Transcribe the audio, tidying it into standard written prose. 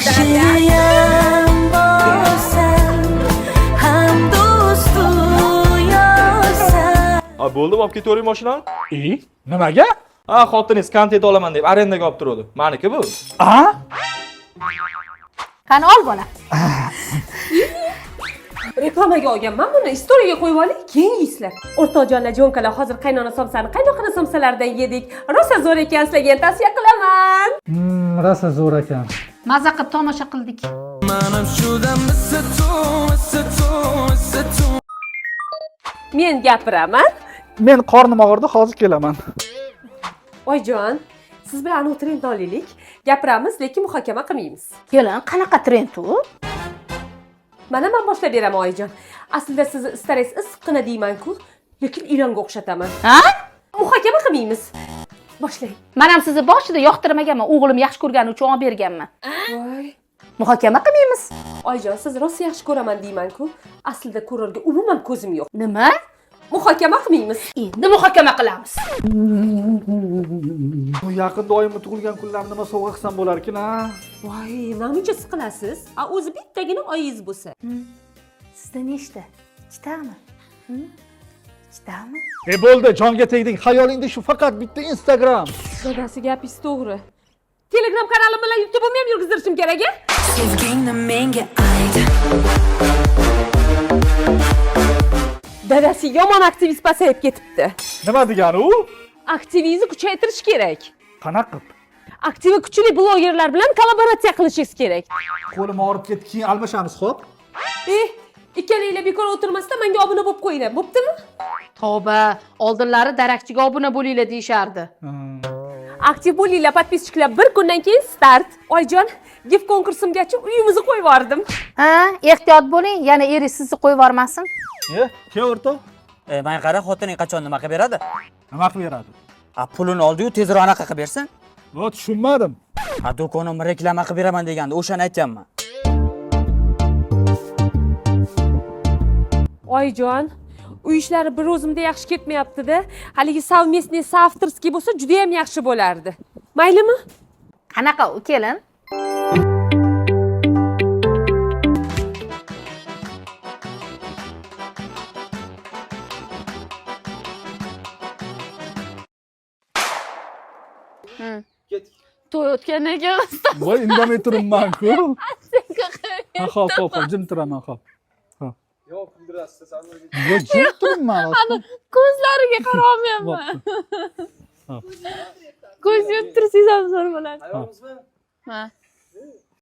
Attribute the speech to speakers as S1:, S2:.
S1: yaxshiyam bo'lsan ham do'stu yo'san.
S2: Bo'ldi, olib ketavering mashinani.
S3: Nimaga?
S2: Xotiningiz kontent olaman deb arendaga olib turadi. Meniki bu.
S4: Qani ol bola.
S5: Reklamaga olganman buni, istoriyaga qo'yib oling, keyin yeysizlar. O'rtoqjonlar, jonkalar, hozir qaynona somsani qaynoqada somsalardan yedik. Rosa zo'r ekan, sizlarga tavsiya qilaman.
S3: Rosa zo'r ekan.
S4: Maza qilib tomosha qildik.
S5: Men gapiraman.
S3: Men qornim og'irdi, hozir kelaman.
S5: Oyjon, siz bilan o'tirib olaylik. Gapiramiz, lekin muhokama qilmaymiz.
S4: Kelin, qanaqa trend u?
S5: Mana men boshlab beraman Oyjon. Aslida sizni istaringiz issiqqina deyman-ku, lekin ilonga o'xshataman.
S4: Ha?
S5: Muhokama qilmaymiz. Boshlang.
S4: Men ham sizni boshida yoqtirmaganman, o'g'lim yaxshi ko'rgani uchun olib berganman.
S5: Voy.
S4: Muhokama qilmaymiz.
S5: Oyjon, siz rosa yaxshi ko'raman deyman-ku, aslida ko'rolga umuman ko'zim yo'q.
S4: Nima?
S5: Muhokama qilmaymiz.
S4: Endi muhokama qilamiz.
S3: Bu yaqinda oyimni tug'ilgan kunlarida nima sovg'a qilsam bo'lar ekan, ha?
S5: Voy, menimcha siqilasiz. O'zi bittagina oyingiz bo'lsa.
S4: Sizda nechta? Ikkitami? Ikkitami?
S3: Bo'ldi, jonga tegding. Xayolingda shu faqat bitta Instagram.
S5: Dadasi gapingiz to'g'ri. Telegram kanalim bilan YouTube'imni ham yurgizdirishim kerak-a?
S1: Sevgingni menga ayt.
S5: Dadasi yomon aktivist pasayib ketibdi.
S3: Nima degani u?
S5: Aktivingizni kuchaytirish kerak.
S3: Qanaqa qilib?
S5: Aktivi kuchli blogerlar bilan kollaboratsiya qilishingiz kerak.
S3: Qo'lim og'rib ketdi, keyin almashamiz, xo'p?
S5: Ikkalanglar bekor o'tirmasdan menga obuna bo'lib qo'yinglar, bo'ptimi?
S4: Tavba, oldinlari darakchiga obuna bo'linglar deyishardi.
S5: Aktiv bo'linglar, podpisчиклар. Bir kundan keyin start. Oyjon, gif konkursimgacha uyimizni qo'yib yubordim.
S4: Ha, ehtiyot bo'ling, yana eringiz sizni qo'yib yubormasin.
S3: Kel o'rtoq.
S6: Men qara, xotining qachon nima qilib beradi?
S3: Nima qilib beradi?
S6: Pulini oldi-yu, tezroq anaqa qilib bersin.
S3: Tushunmadim.
S6: Do'konimni reklama qilib beraman deganda, o'shani aytganman.
S5: Oyjon, uy ishlari bir o'zimda yaxshi ketmayapti-da. Haligi совместный соавторский bo'lsa juda ham yaxshi bo'lardi. Maylimi?
S4: Qanaqa u kelin? To'y o'tganiga qasdam.
S3: Voy, indamay turibman-ku. Xo'p, jim turaman, xo'p.
S2: Yo'q, kuldirasiz,
S3: Yo, jim turibman.
S4: Ko'zlariga qarolmayapman. Ko'z yumib tursangiz ham zo'r bo'ladi.
S2: Ayolmizmi?
S4: Ha.